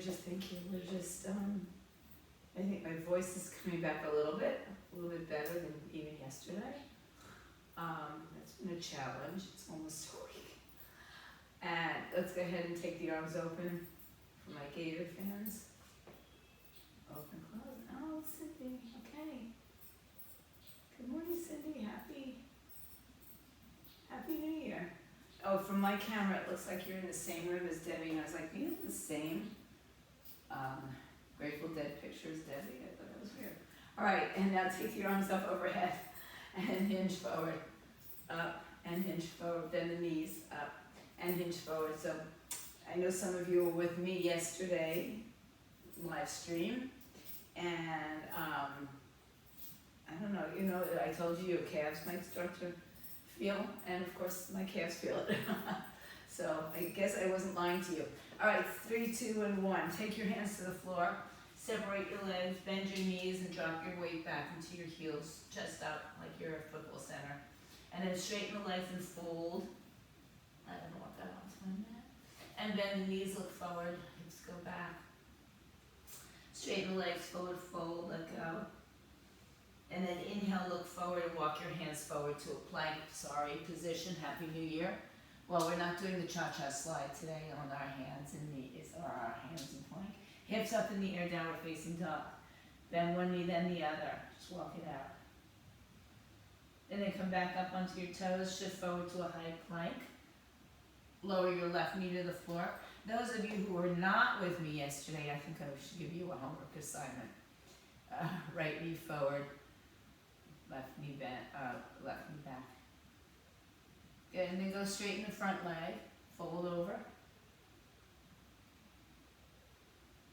just thinking, we're just, I think my voice is coming back a little bit better than even yesterday. It's been a challenge, it's almost a week. And let's go ahead and take the arms open for my gator fans. Open, close. Oh, Cindy, okay. Good morning, Cindy. Happy New Year. Oh, from my camera, it looks like you're in the same room as Debbie. And I was like, we have the same Grateful Dead pictures, Debbie. I thought that was weird. All right, and now take your arms up overhead and hinge forward. Up and hinge forward. Then the knees up and hinge forward. So I know some of you were with me yesterday, live stream. And I don't know, I told you your calves might start to feel, and of course my calves feel it. So I guess I wasn't lying to you. All right, 3, 2, and 1. Take your hands to the floor, separate your legs, bend your knees, and drop your weight back into your heels, chest up like you're a football center. And then straighten the legs and fold. I don't know what that was on that. And bend the knees, look forward, hips go back. Straighten the legs, forward, fold, let go. And then inhale, look forward, and walk your hands forward to a plank, position. Happy New Year. Well, we're not doing the cha-cha slide today on our hands and knees, or our hands in plank. Hips up in the air, downward facing dog. Bend one knee, then the other. Just walk it out. And then come back up onto your toes, shift forward to a high plank. Lower your left knee to the floor. Those of you who were not with me yesterday, I think I should give you a homework assignment. Right knee forward, left knee bent, left knee back. Good, and then go straighten the front leg, fold over.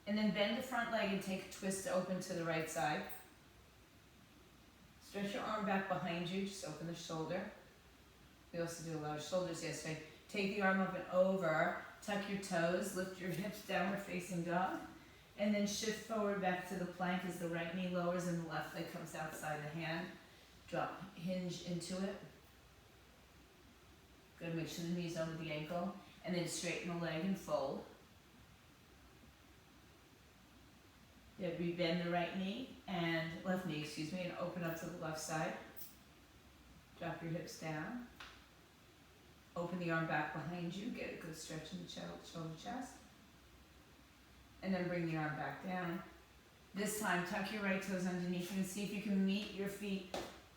And then bend the front leg and take a twist to open to the right side. Stretch your arm back behind you, just open the shoulder. We also did a lot of shoulders yesterday. Take the arm up and over, tuck your toes, lift your hips, downward facing dog. And then shift forward back to the plank as the right knee lowers and the left leg comes outside the hand. Drop, hinge into it. Good, make sure the knee's over the ankle. And then straighten the leg and fold. Good, rebend the right knee and left knee, and open up to the left side. Drop your hips down. Open the arm back behind you. Get a good stretch in the shoulder chest. And then bring the arm back down. This time, tuck your right toes underneath you and see if you can meet your feet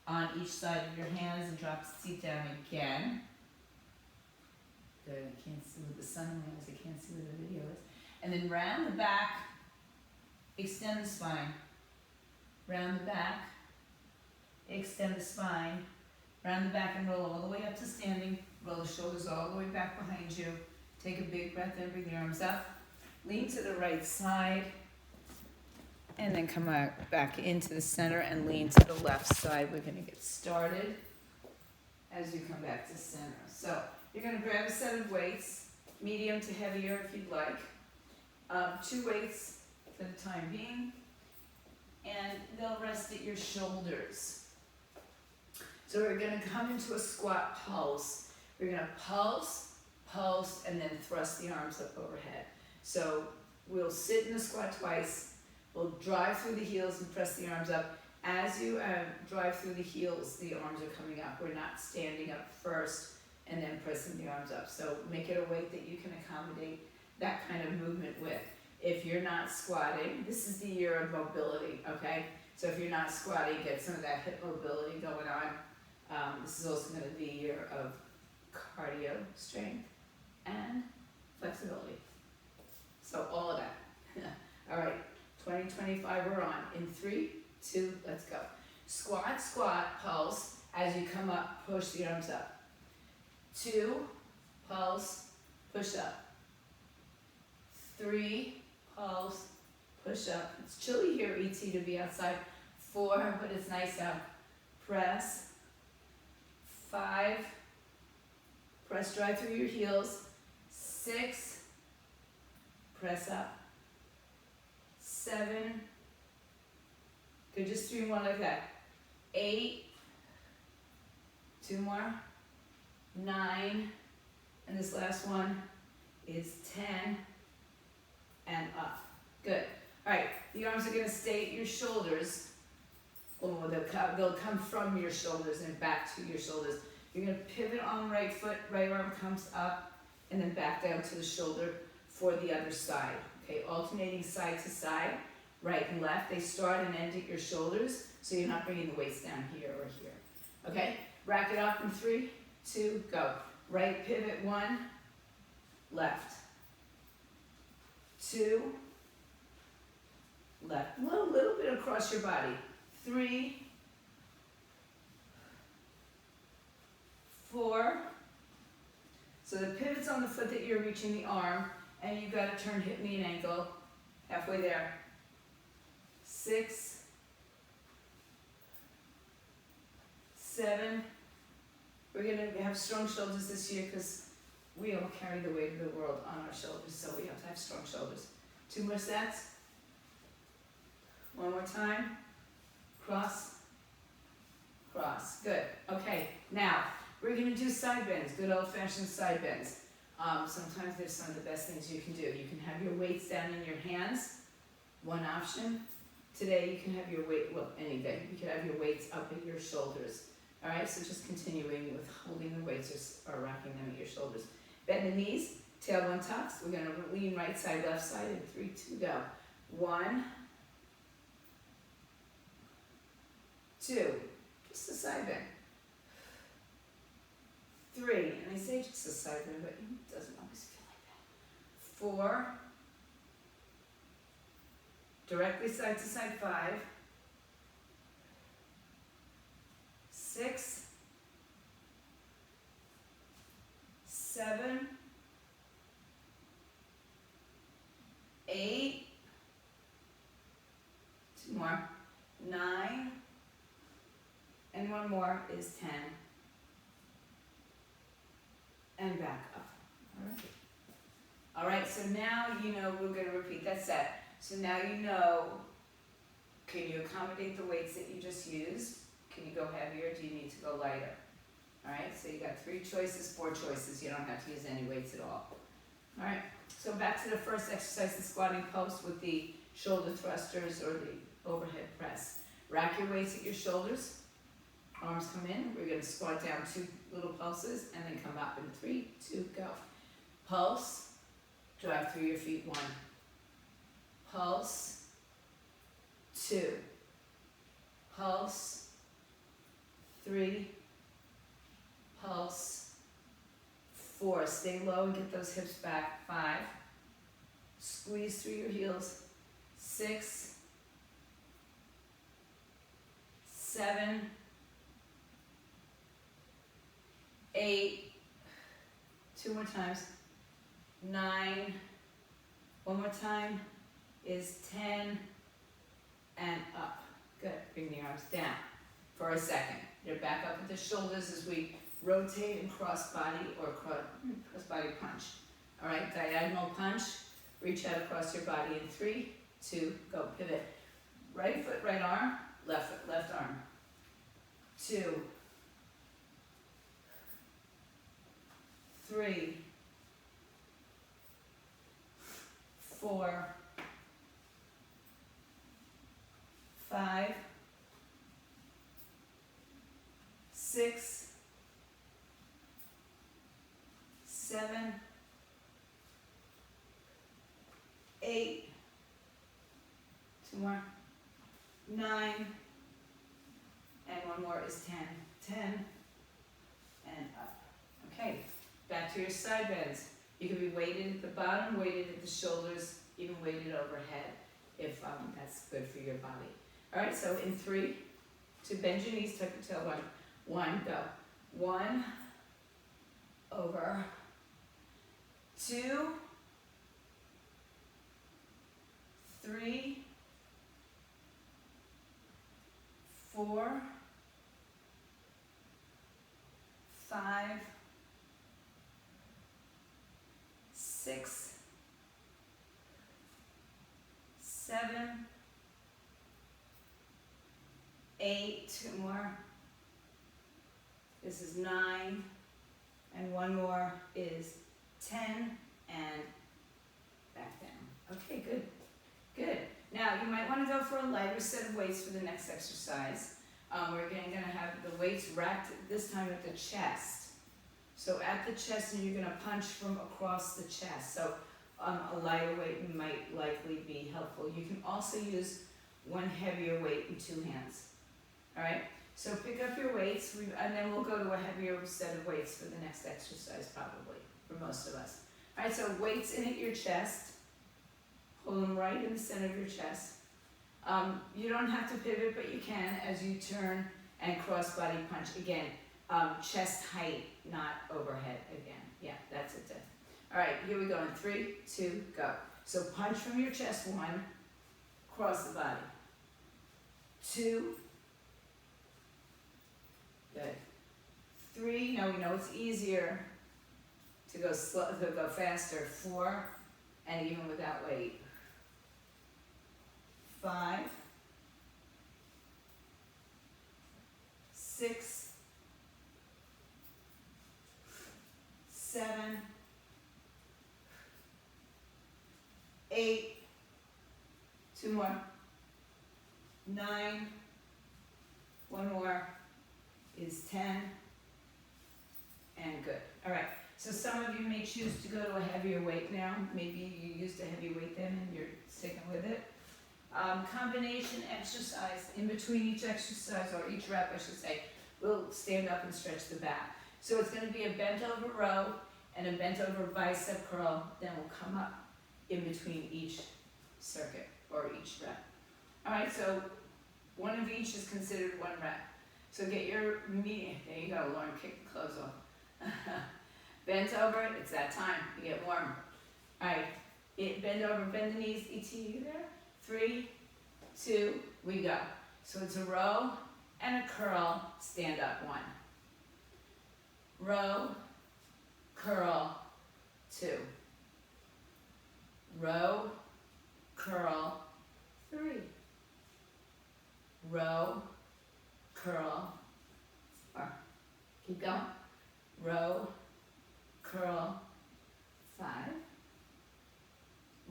on each side of your hands and drop the seat down again. Good, I can't see with the sun rays, I can't see what the video is. And then round the back, extend the spine. Round the back, extend the spine. Round the back and roll all the way up to standing. Roll the shoulders all the way back behind you. Take a big breath in, bring the arms up. Lean to the right side. And then come back into the center and lean to the left side. We're gonna get started as you come back to center. So you're gonna grab a set of weights, medium to heavier if you'd like. 2 weights for the time being. And they'll rest at your shoulders. So we're gonna come into a squat pulse. We're gonna pulse, pulse, and then thrust the arms up overhead. So we'll sit in the squat twice. We'll drive through the heels and press the arms up. As you drive through the heels, the arms are coming up. We're not standing up first and then pressing the arms up. So make it a weight that you can accommodate that kind of movement with. If you're not squatting, this is the year of mobility, okay? So if you're not squatting, get some of that hip mobility going on. This is also going to be a year of cardio, strength, and flexibility. So all of that. All right, 2025 we're on. In 3, 2, let's go. Squat, squat, pulse. As you come up, push the arms up. 2, pulse, push up. 3, pulse, push up. It's chilly here, ET, to be outside. 4, but it's nice out. Press. 5, press drive through your heels. 6, press up. 7, good, just 3 more like that. 8, 2 more. 9, and this last one is 10, and up. Good. All right, the arms are gonna stay at your shoulders. Well, they'll come from your shoulders and back to your shoulders. You're gonna pivot on right foot, right arm comes up, and then back down to the shoulder for the other side. Okay, alternating side to side, right and left. They start and end at your shoulders, so you're not bringing the weights down here or here. Okay, rack it up in 3, 2, go. Right pivot, 1, left. 2, left. A little bit across your body. 3, 4. So the pivot's on the foot that you're reaching the arm, and you've got to turn hip, knee, and ankle. Halfway there. 6, 7. We're going to have strong shoulders this year because we all carry the weight of the world on our shoulders, so we have to have strong shoulders. 2 more sets. 1 more time. Cross, cross. Good. Okay, now we're going to do side bends, good old-fashioned side bends. Sometimes they're some of the best things you can do. You can have your weights down in your hands, one option. Today you can have your weight, well, any day, you can have your weights up at your shoulders. All right, so just continuing with holding the weights or rocking them at your shoulders. Bend the knees, tailbone tucks. We're going to lean right side, left side in 3, 2, go. 1, 2, just a side bend. 3, and I say just a side bend, but it doesn't always feel like that. 4, directly side to side, 5, 6, 7, 8, 2 more, 9, and 1 more is 10. And back up. All right, so now you know we're going to repeat that set. So now you know, can you accommodate the weights that you just used? Can you go heavier? Do you need to go lighter? All right, so you got 3 choices, 4 choices. You don't have to use any weights at all. All right, so back to the first exercise, the squatting post with the shoulder thrusters or the overhead press. Rack your weights at your shoulders. Arms come in. We're going to squat down 2 little pulses and then come up in 3, 2, go. Pulse, drive through your feet, 1. Pulse, 2. Pulse, 3. Pulse, 4. Stay low and get those hips back. 5. Squeeze through your heels. 6, 7, 8, 2 more times, 9, 1 more time is 10, and up. Good, bring the arms down for a second. They're back up at the shoulders as we rotate and cross body or cross body punch. All right, diagonal punch, reach out across your body in 3, 2, go, pivot. Right foot, right arm, left foot, left arm. 2, 3, 4, 5, 6, 7, 8, 2 more, 9, and 1 more is 10, and up. Okay. Back to your side bends. You can be weighted at the bottom, weighted at the shoulders, even weighted overhead if that's good for your body. All right, so in 3, 2, bend your knees, tuck your tailbone. 1, go. 1, over. 2, 3, 4, 5, 6, 7, 8, 2 more. This is 9, and 1 more is 10, and back down. Okay, good. Good. Now, you might want to go for a lighter set of weights for the next exercise. We're again going to have the weights racked this time at the chest. So at the chest, and you're going to punch from across the chest. So a lighter weight might likely be helpful. You can also use one heavier weight in two hands. All right? So pick up your weights, and then we'll go to a heavier set of weights for the next exercise probably, for most of us. All right, so weights in at your chest. Hold them right in the center of your chest. You don't have to pivot, but you can as you turn and cross body punch. Again, chest height, not overhead again. Yeah, that's it then. All right, here we go in 3, 2, go. So punch from your chest, 1, cross the body. 2, good. 3, now we know it's easier to go slow, to go faster. 4, and even without weight. 5, 6, 7, 8, 2 more, 9, 1 more is 10, and good. All right, so some of you may choose to go to a heavier weight now. Maybe you used a heavy weight then and you're sticking with it. Combination exercise, in between each exercise, or each rep I should say, we'll stand up and stretch the back. So it's going to be a bent over row and a bent over bicep curl, then we'll come up in between each circuit or each rep. All right, so one of each is considered 1 rep. So get your medium, there you go, Lauren, kick the clothes off. Bent over, it's that time, you get warm. All right, bend over, bend the knees, ET, you there? 3, 2, we go. So it's a row and a curl, stand up, 1. Row, curl, 2. Row, curl, 3. Row, curl, 4. Keep going. Row, curl, 5.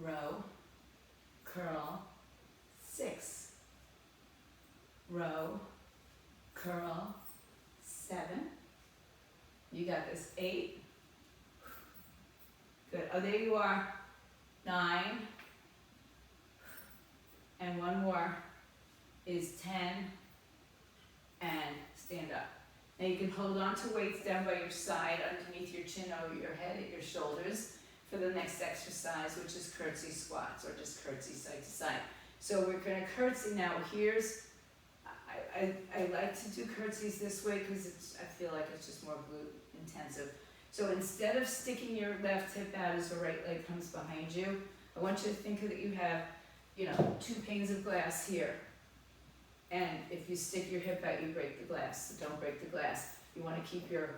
Row, curl, 6. Row, curl, 7. You got this. 8. Good. Oh, there you are. 9. And 1 more is 10. And stand up. Now you can hold on to weights down by your side, underneath your chin, over your head, at your shoulders, for the next exercise, which is curtsy squats, or just curtsy side to side. So we're going to curtsy now. I like to do curtsies this way because I feel like it's just more glute intensive. So instead of sticking your left hip out as the right leg comes behind you, I want you to think that you have, 2 panes of glass here. And if you stick your hip out, you break the glass. So don't break the glass. You want to keep your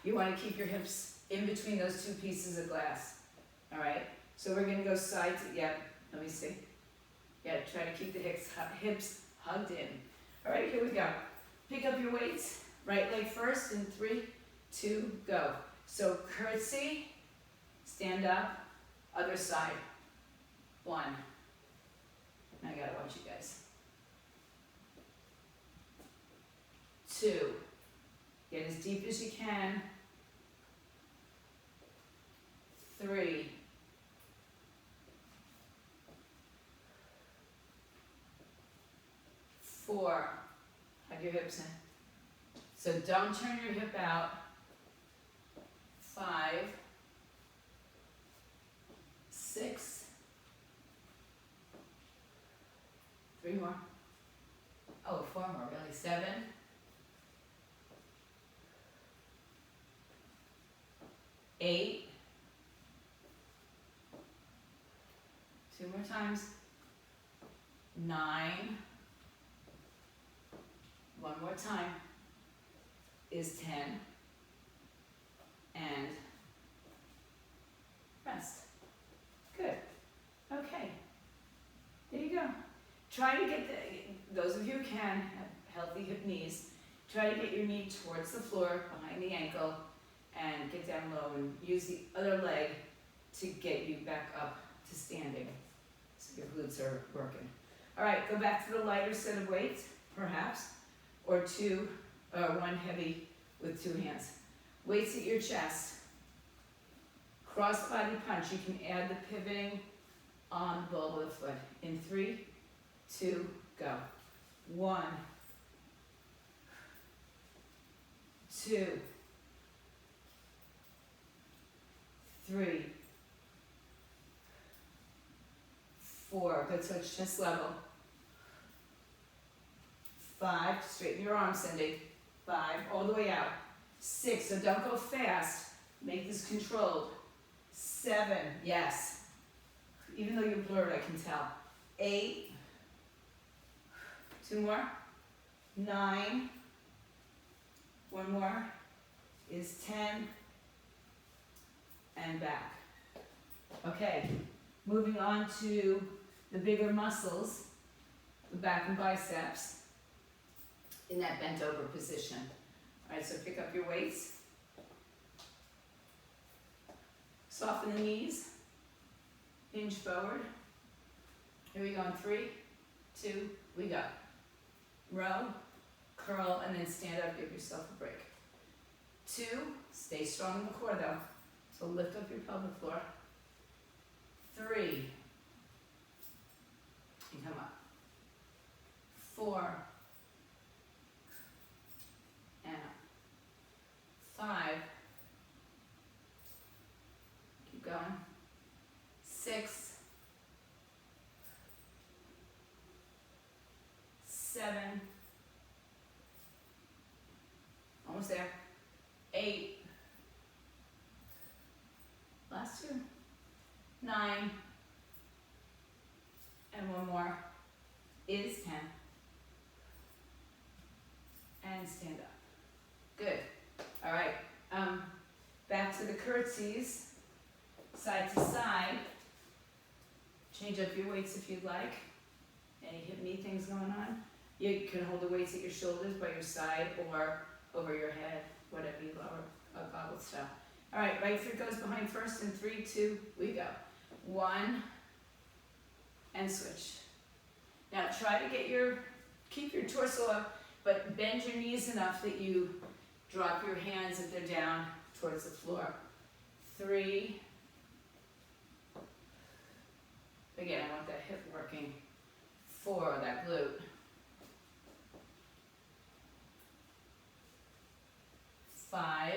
you want to keep your hips in between those 2 pieces of glass. All right. So we're going to go side to, let me see. Try to keep the hips hugged in. All right, here we go. Pick up your weights. Right leg first in 3, 2, go. So curtsy, stand up, other side. 1. Now I gotta watch you guys. 2. Get as deep as you can. 3. 4. Hug your hips in. So don't turn your hip out. 5. 6. 3 more. Oh, 4 more, really. 7. 8. 2 more times. 9. 1 more time is 10. And rest. Good. Okay. There you go. Try to get those of you who can, have healthy hip knees, try to get your knee towards the floor, behind the ankle, and get down low and use the other leg to get you back up to standing. So your glutes are working. All right, go back to the lighter set of weights, perhaps, or one heavy with 2 hands. Weights at your chest. Cross body punch. You can add the pivoting on the ball of the foot. In 3, 2, go. 1, 2, 3, 4. Good, touch chest level. 5, straighten your arms, Cindy. 5, all the way out. 6, so don't go fast. Make this controlled. 7, yes. Even though you're blurred, I can tell. 8, 2 more. 9, 1 more is 10, and back. Okay, moving on to the bigger muscles, the back and biceps, in that bent over position. All right, so pick up your weights. Soften the knees. Hinge forward. Here we go in 3, 2, we go. Row, curl, and then stand up, give yourself a break. 2, stay strong in the core though. So lift up your pelvic floor. 3, and come up. 4, and up. 5, keep going. 6, 7, almost there. 8, last 2, 9, and 1 more is 10. And stand up. Good. All right. Back to the curtsies, side to side. Change up your weights if you'd like. Any hip knee things going on? You can hold the weights at your shoulders by your side or over your head, whatever you lower, gobble style. All right, right foot goes behind first in 3, 2, we go. 1, and switch. Now try to keep your torso up, but bend your knees enough that you drop your hands if they're down towards the floor. 3, again, I want that hip working. 4, that glute. 5,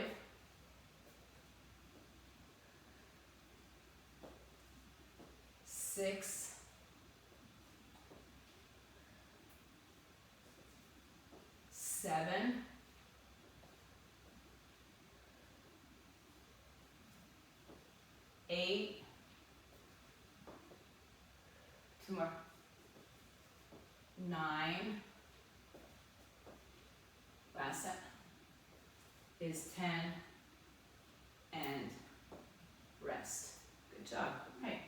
6, 7, 8, 2 more. 9, last set is 10, and rest. Good job. All right,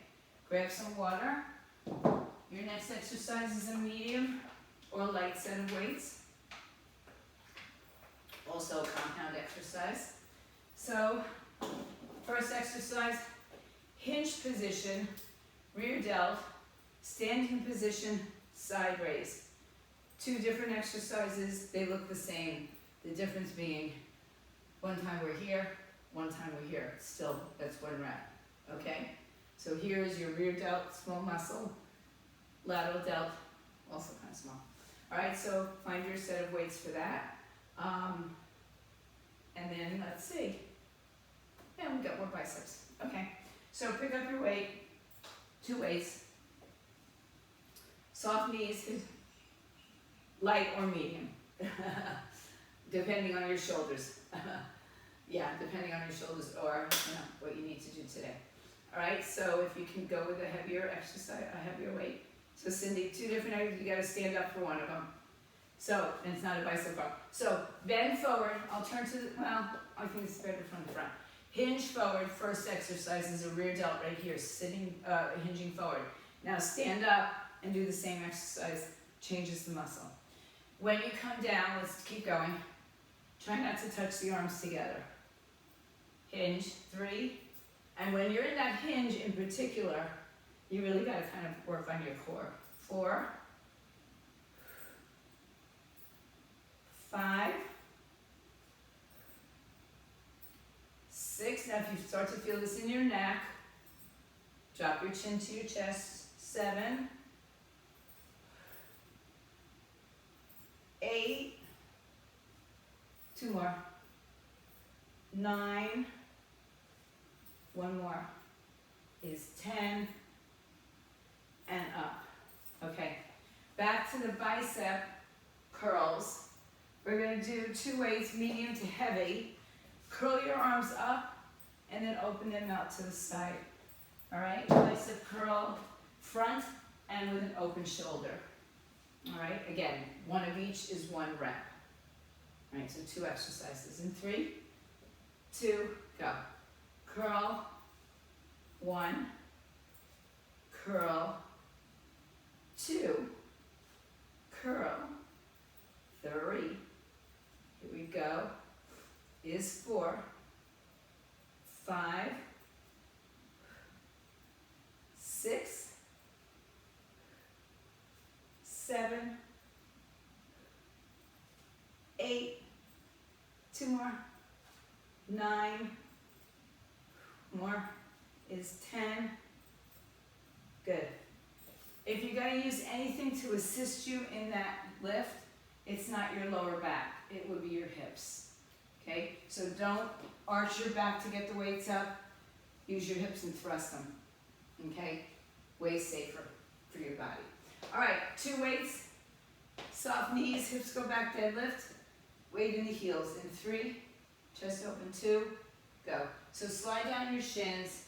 grab some water. Your next exercise is a medium or light set of weights. Also a compound exercise. So, first exercise, hinge position, rear delt, standing position, side raise. 2 different exercises, they look the same. The difference being, one time we're here, one time we're here. Still, that's 1 rep, okay? So here is your rear delt, small muscle, lateral delt, also kind of small. All right, so find your set of weights for that. And then let's see. Yeah, we got more biceps. Okay, so pick up your weight, 2 weights. Soft knees, light or medium, depending on your shoulders. Yeah, depending on your shoulders or what you need to do today. All right, so if you can go with a heavier exercise, a heavier weight. So Cindy, 2 different items, you gotta stand up for one of them. So, and it's not a bicep bar. So bend forward, I'll turn to I think it's better from the front. Hinge forward, first exercise is a rear delt right here, sitting, hinging forward. Now stand up and do the same exercise, changes the muscle. When you come down, let's keep going. Try not to touch the arms together. Hinge, 3. And when you're in that hinge in particular, You really got to kind of work on your core. 4, 5, 6. Now if you start to feel this in your neck, drop your chin to your chest. 7, 8, 2 more. 9, 1 more is 10, and up. Okay, back to the bicep curls. We're going to do 2 weights, medium to heavy. Curl your arms up and then open them out to the side. All right, bicep curl front and with an open shoulder. All right, again, 1 of each is 1 rep. All right, so 2 exercises. In 3, 2, go. Curl, 1, curl, 2, curl, 3, here we go, is 4, 5, 6, 7, 8, 2 more, 9, more is 10. Good. If you're going to use anything to assist you in that lift, it's not your lower back. It would be your hips. Okay? So don't arch your back to get the weights up. Use your hips and thrust them. Okay? Way safer for your body. All right, 2 weights. Soft knees, hips go back, deadlift. Weight in the heels. In 3, chest open. 2, go. So slide down your shins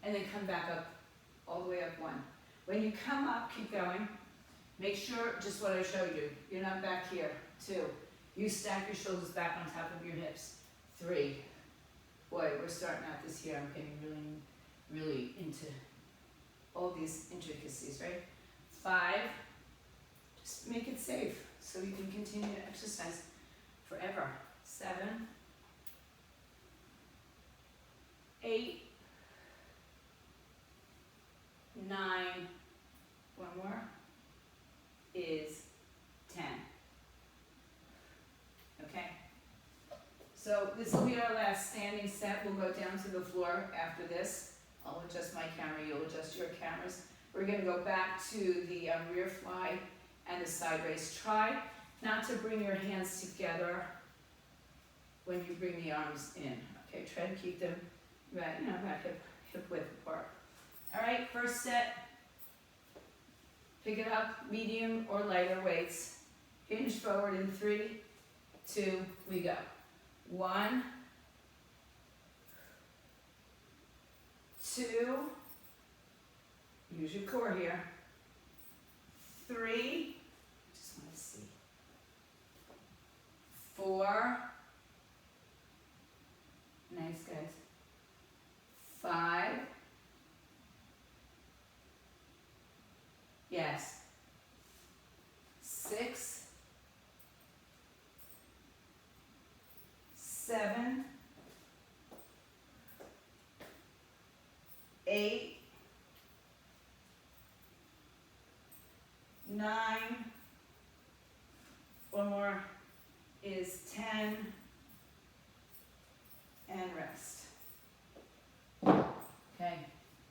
and then come back up, all the way up 1. When you come up, keep going. Make sure, just what I showed you, you're not back here. 2, you stack your shoulders back on top of your hips. 3, boy, we're starting out this year. I'm getting really, really into all these intricacies, right? 5, just make it safe so you can continue to exercise forever. 7, 8, 9, 1 more, is 10. Okay? So this will be our last standing set. We'll go down to the floor after this. I'll adjust my camera, you'll adjust your cameras. We're going to go back to the rear fly and the side raise. Try not to bring your hands together when you bring the arms in. Okay, try to keep them about hip width apart. All right, first set. Pick it up, medium or lighter weights. Hinge forward in 3, 2, we go. 1, 2, use your core here. 3, just want to see. 4, nice guys. 5, yes. 6, 7, 8, 9, 1 more is 10, and rest. Okay,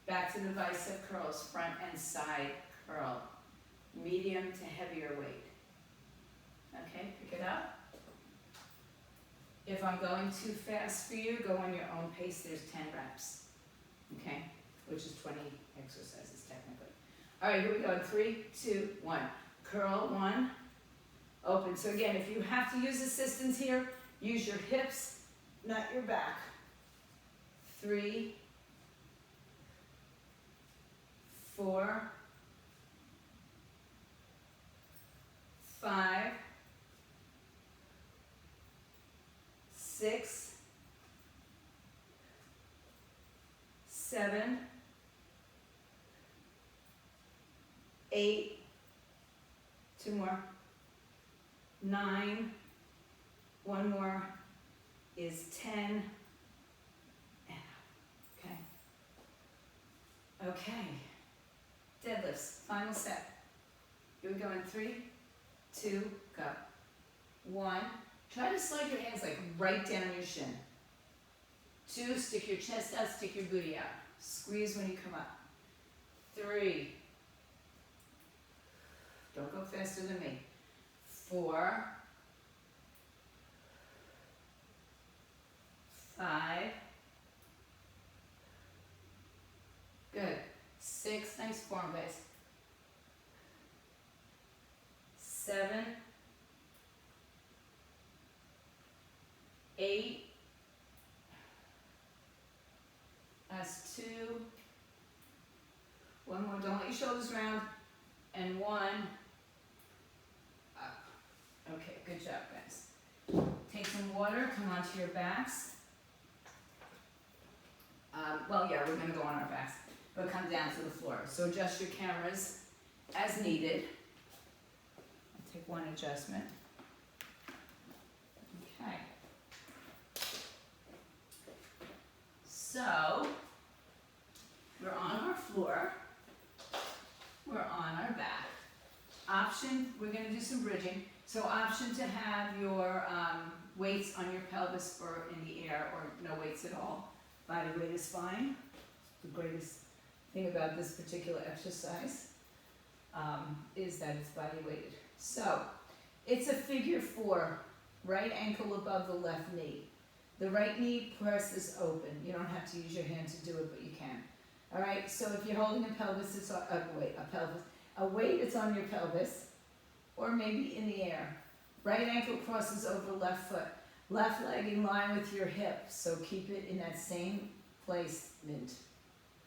back to the bicep curls, front and side curl, medium to heavier weight. Okay, pick it up. If I'm going too fast for you, go on your own pace. There's 10 reps, okay, which is 20 exercises technically. All right, here we go. 3, 2, 1. Curl, 1, open. So again, if you have to use assistance here, use your hips, not your back. 3, 4, 5, 6, 7, 8, 2 more, 9, 1 more is 10, and okay. Okay, deadlifts, final set. Here we go in 3, 2, go. 1, try to slide your hands like right down your shin. 2, stick your chest out, stick your booty out. Squeeze when you come up. 3, don't go faster than me. 4, 5, good. 6, nice form guys. 7, 8, that's 2, 1 more, don't let your shoulders round, and 1, up. Okay, good job guys. Take some water, come onto your backs. Well, yeah, we're gonna go on our backs, but come down to the floor. So adjust your cameras as needed. I'll take one adjustment. Okay. So, we're on our floor, we're on our back. Option, we're gonna do some bridging. So option to have your weights on your pelvis or in the air, or no weights at all. Body weight is fine. The greatest thing about this particular exercise is that it's body weighted. So, it's a figure 4, right ankle above the left knee. The right knee presses open. You don't have to use your hand to do it, but you can. All right, so if you're holding a pelvis, it's a weight, it's on your pelvis, or maybe in the air. Right ankle crosses over left foot. Left leg in line with your hip, so keep it in that same placement.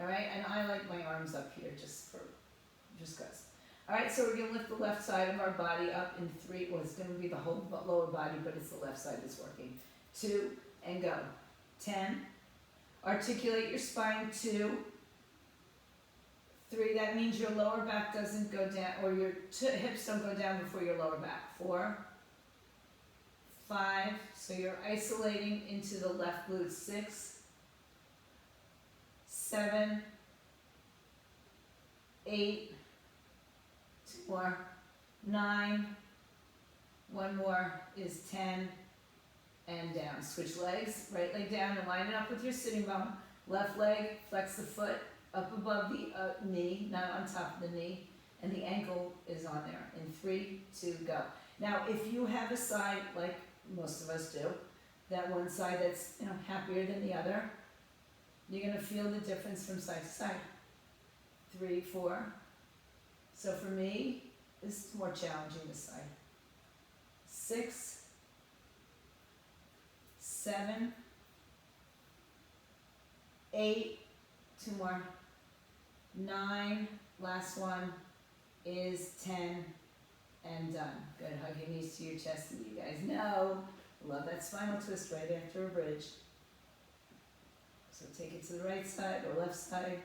All right, and I like my arms up here just cause. All right, so we're gonna lift the left side of our body up in 3, well, it's gonna be the whole lower body, but it's the left side that's working. 2, and go. 10, articulate your spine. 2, 3, that means your lower back doesn't go down, or your hips don't go down before your lower back. 4, 5, so you're isolating into the left glute. 6, 7, 8, 2 more, 9, 1 more is 10, and down. Switch legs, right leg down and line it up with your sitting bone. Left leg, flex the foot up above the knee, not on top of the knee, and the ankle is on there. In 3, 2, go. Now, if you have a side, like most of us do, that one side that's happier than the other, you're gonna feel the difference from side to side. 3, 4. So for me, this is more challenging this side. 6, 7, 8, 2 more, 9, last one is 10, and done. Good, hug your knees to your chest, and you guys know, love that spinal twist right after a bridge. So take it to the right side or left side,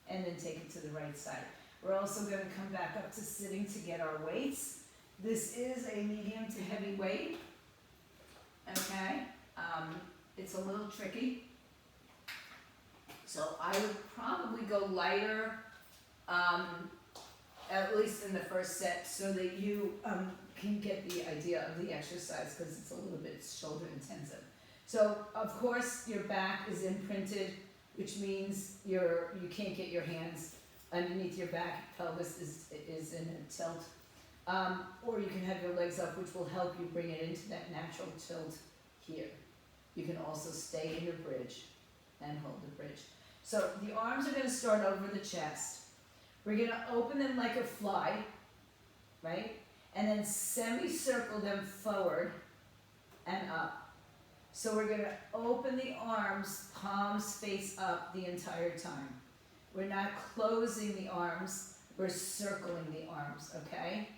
and then take it to the right side. We're also going to come back up to sitting to get our weights. This is a medium to heavy weight, okay? It's a little tricky. So I would probably go lighter, at least in the first set, so that you can get the idea of the exercise, because it's a little bit shoulder intensive. So of course your back is imprinted, which means you can't get your hands underneath your back. Pelvis is in a tilt, or you can have your legs up, which will help you bring it into that natural tilt here. You can also stay in your bridge and hold the bridge. So the arms are going to start over the chest. We're going to open them like a fly, right? And then semicircle them forward and up. So we're going to open the arms, palms face up the entire time. We're not closing the arms, we're circling the arms, okay?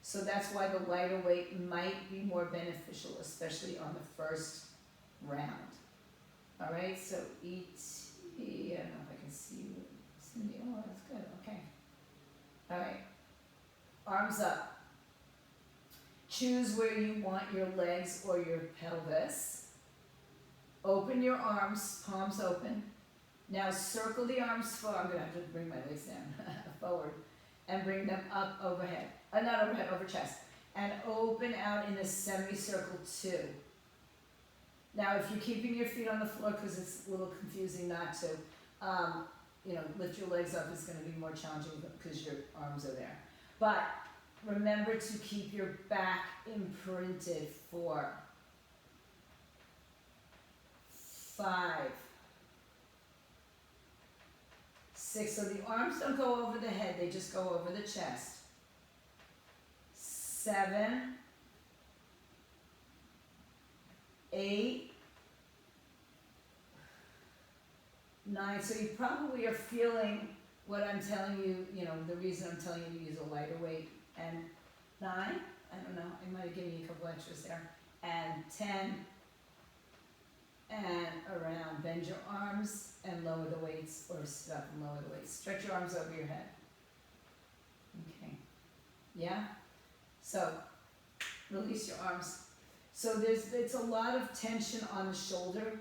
So that's why the lighter weight might be more beneficial, especially on the first round. All right, so I don't know if I can see you, Cindy. Oh, that's good, okay. All right, arms up. Choose where you want your legs or your pelvis. Open your arms, palms open. Now circle the arms forward. I'm gonna have to bring my legs down, forward. and bring them up overhead. Not overhead, over chest. And open out in a semicircle 2. Now, if you're keeping your feet on the floor, because it's a little confusing not to, lift your legs up is going to be more challenging because your arms are there. But remember to keep your back imprinted. 4, 5, 6. So the arms don't go over the head, they just go over the chest. 7, 8, 9. So you probably are feeling what I'm telling you, the reason I'm telling you to use a lighter weight. And 9, I don't know, I might have given you a couple extras there. And 10, and around. Bend your arms and lower the weights, or sit up and lower the weights. Stretch your arms over your head. Okay. Yeah? So, release your arms. So it's a lot of tension on the shoulder.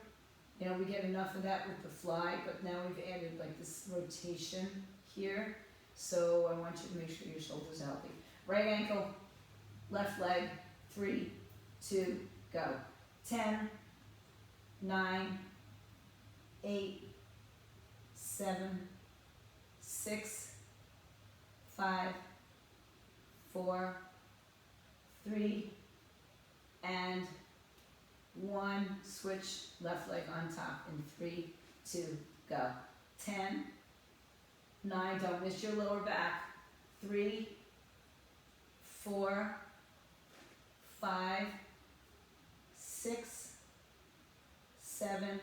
We get enough of that with the fly, but now we've added like this rotation here. So I want you to make sure your shoulders are healthy. Right ankle, left leg, 3, 2, go. 10, 9, 8, 7, 6, 5, 4, 3, and 1. Switch left leg on top in 3, 2, go. 10, 9, don't miss your lower back. 3, 4, 5, 6, 7,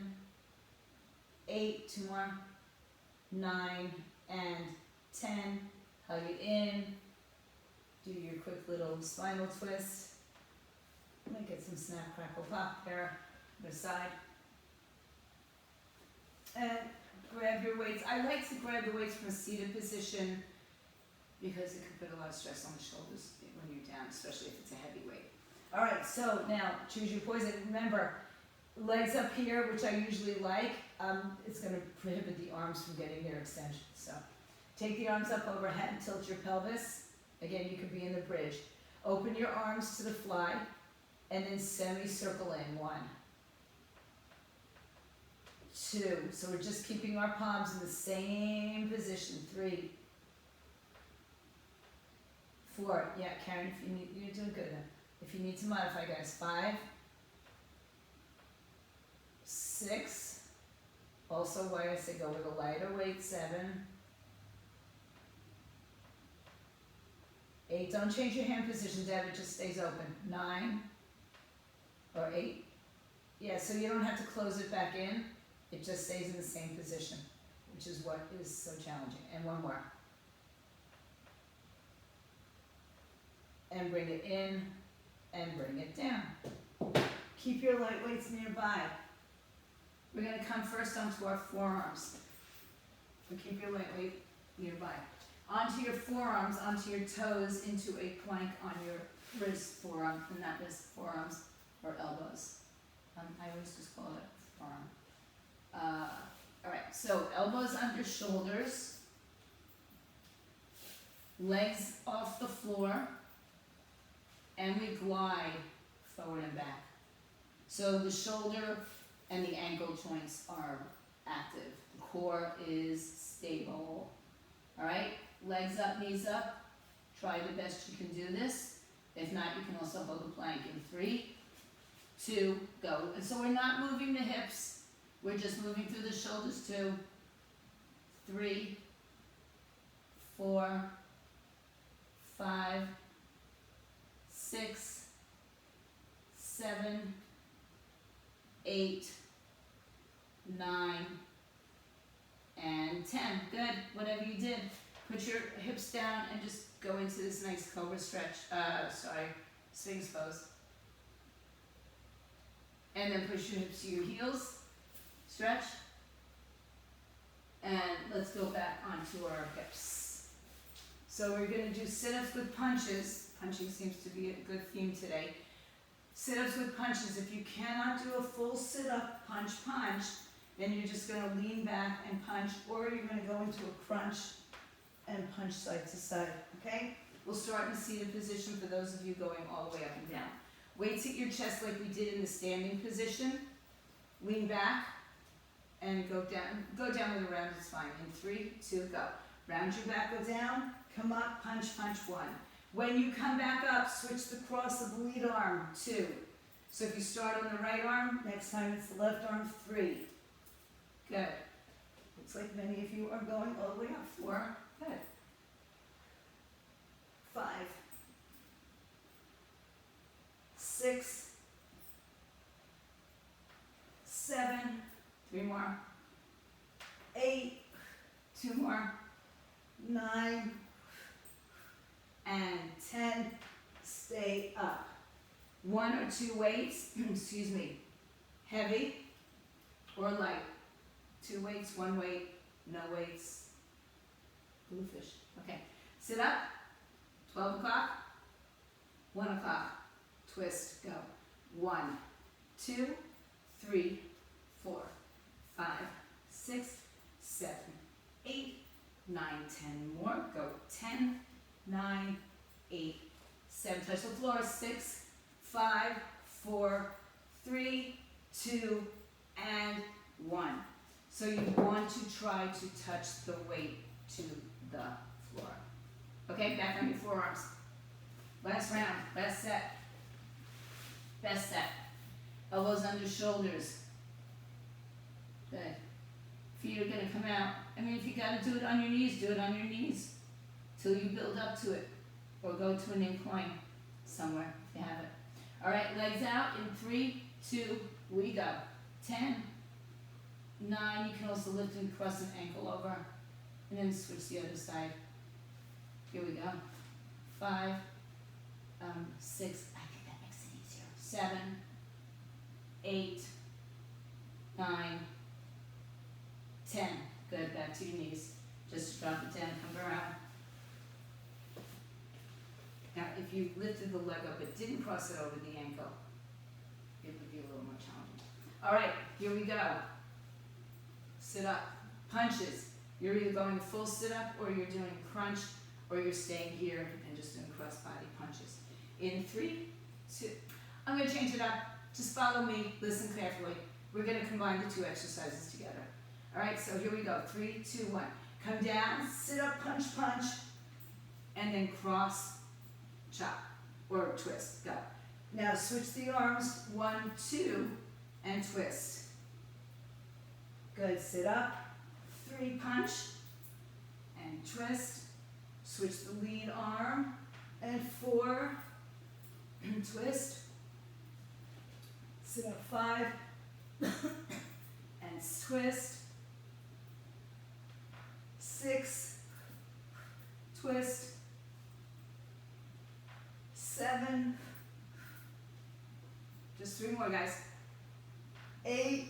8, 2 more, 9, and 10. Hug it in. Do your quick little spinal twist. Might get some snap, crackle, pop there. Other side. And grab your weights. I like to grab the weights from a seated position because it can put a lot of stress on the shoulders when you're down, especially if it's a heavy weight. All right, so now choose your poison. Remember, legs up here, which I usually like, it's going to prohibit the arms from getting their extension. So take the arms up overhead, tilt your pelvis. Again, you could be in the bridge. Open your arms to the fly, and then semicircle in. 1, 2. So we're just keeping our palms in the same position. 3, 4. Yeah, Karen, if you need, you're doing good. If you need to modify, guys. 5, 6. Also, why I say go with a lighter weight. 7, 8. Don't change your hand position, Deb. It just stays open. 9 or 8. Yeah, so you don't have to close it back in. It just stays in the same position, which is what is so challenging. And 1 more. And bring it in and bring it down. Keep your light weights nearby. We're going to come first onto our forearms. So keep your light weight nearby. Onto your forearms, onto your toes, into a plank on your wrist, forearm, and not wrist, forearms or elbows. I always just call it forearm. All right, so elbows under shoulders, legs off the floor, and we glide forward and back. So the shoulder and the ankle joints are active. The core is stable. All right, legs up, knees up. Try the best you can do this. If not, you can also hold the plank in 3, 2, go. And so we're not moving the hips. We're just moving through the shoulders. 2, 3, 4, 5, 6, 7, 8, 9, and 10. Good. Whatever you did. Put your hips down and just go into this nice cobra stretch. Sphinx pose. And then push your hips to your heels. Stretch. And let's go back onto our hips. So we're going to do sit-ups with punches. Punching seems to be a good theme today. Sit-ups with punches. If you cannot do a full sit-up, punch, then you're just going to lean back and punch, or you're going to go into a crunch and punch side to side, okay? We'll start in seated position for those of you going all the way up and down. Weights at your chest like we did in the standing position. Lean back and go down. Go down with a round is fine. In 3, 2, go. Round your back, go down, come up, punch, punch, 1. When you come back up, switch the cross of the lead arm, 2. So if you start on the right arm, next time it's the left arm, 3. Good. Looks like many of you are going all the way up. 4. Good. 5. 6. 7. 3 more. 8. 2 more. 9. And 10. Stay up. 1 or 2 weights, excuse me, heavy or light. 2 weights, 1 weight, no weights. Bluefish. Okay. Sit up. 12 o'clock. 1 o'clock. Twist. Go. 1, 2, 3, 4, 5, 6, 7, 8, 9, 10 more. Go. 10, 9, 8, 7. Touch the floor. 6, 5, 4, 3, 2, and 1. So you want to try to touch the weight to the floor. Okay, back on your forearms. Last round, last set. Best set. Elbows under shoulders. Good. Feet are going to come out. I mean, if you got to do it on your knees, do it on your knees till you build up to it. Or go to an incline somewhere if you have it. All right, legs out in 3, 2, we go. 10, 9, you can also lift and cross an ankle over. And then switch the other side. Here we go. 5, 6, I think that makes it easier. 7, 8, 9, 10. Good, back to your knees. Just drop it down, come around. Now, if you lifted the leg up but didn't cross it over the ankle, it would be a little more challenging. All right, here we go. Sit up. Punches. You're either going full sit up or you're doing crunch or you're staying here and just doing cross body punches. In 3, 2, I'm going to change it up. Just follow me. Listen carefully. We're going to combine the 2 exercises together. All right, so here we go. 3, 2, 1. Come down, sit up, punch, punch, and then cross, chop, or twist. Go. Now switch the arms. 1, 2, and twist. Good. Sit up. 3, punch, and twist. Switch the lead arm. And 4, and twist. Sit up. 5, and twist. 6, twist. 7, just 3 more, guys. 8,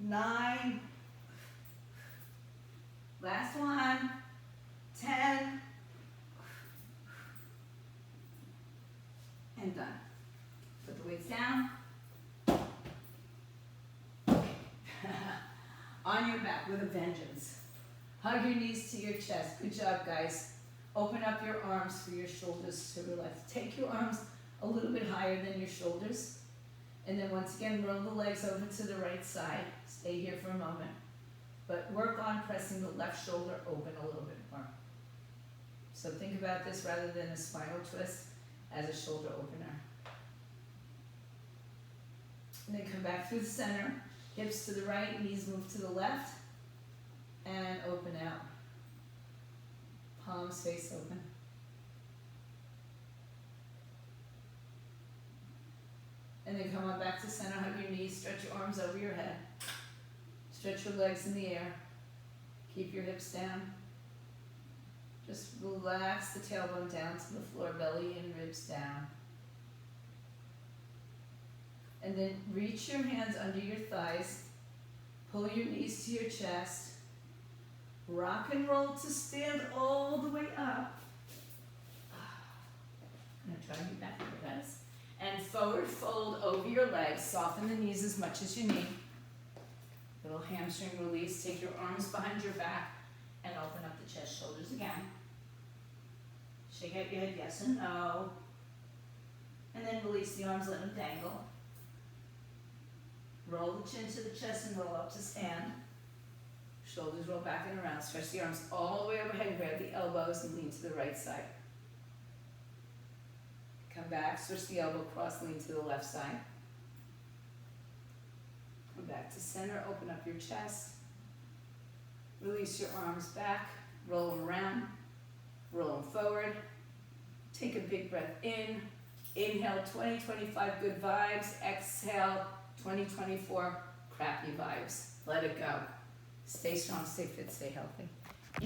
9, last one, 10, and done. Put the weights down. On your back with a vengeance. Hug your knees to your chest. Good job, guys. Open up your arms for your shoulders to relax. Take your arms a little bit higher than your shoulders. And then once again, roll the legs over to the right side. Stay here for a moment. But work on pressing the left shoulder open a little bit more. So think about this rather than a spinal twist as a shoulder opener. And then come back through the center. Hips to the right, knees move to the left. And open out. Palms face open. And then come on back to center, hug your knees, stretch your arms over your head. Stretch your legs in the air. Keep your hips down. Just relax the tailbone down to the floor, belly and ribs down. And then reach your hands under your thighs. Pull your knees to your chest. Rock and roll to stand all the way up. I'm going to try to get back here, guys. And forward fold over your legs. Soften the knees as much as you need. Little hamstring release. Take your arms behind your back and open up the chest, shoulders again. Shake out your head, yes and no. And then release the arms, let them dangle. Roll the chin to the chest and roll up to stand. Shoulders roll back and around. Stretch the arms all the way overhead. Grab the elbows and lean to the right side. Come back, switch the elbow cross, lean to the left side. Come back to center, open up your chest. Release your arms back, roll them around, roll them forward. Take a big breath in. Inhale, 2025 good vibes. Exhale, 2024 crappy vibes. Let it go. Stay strong, stay fit, stay healthy.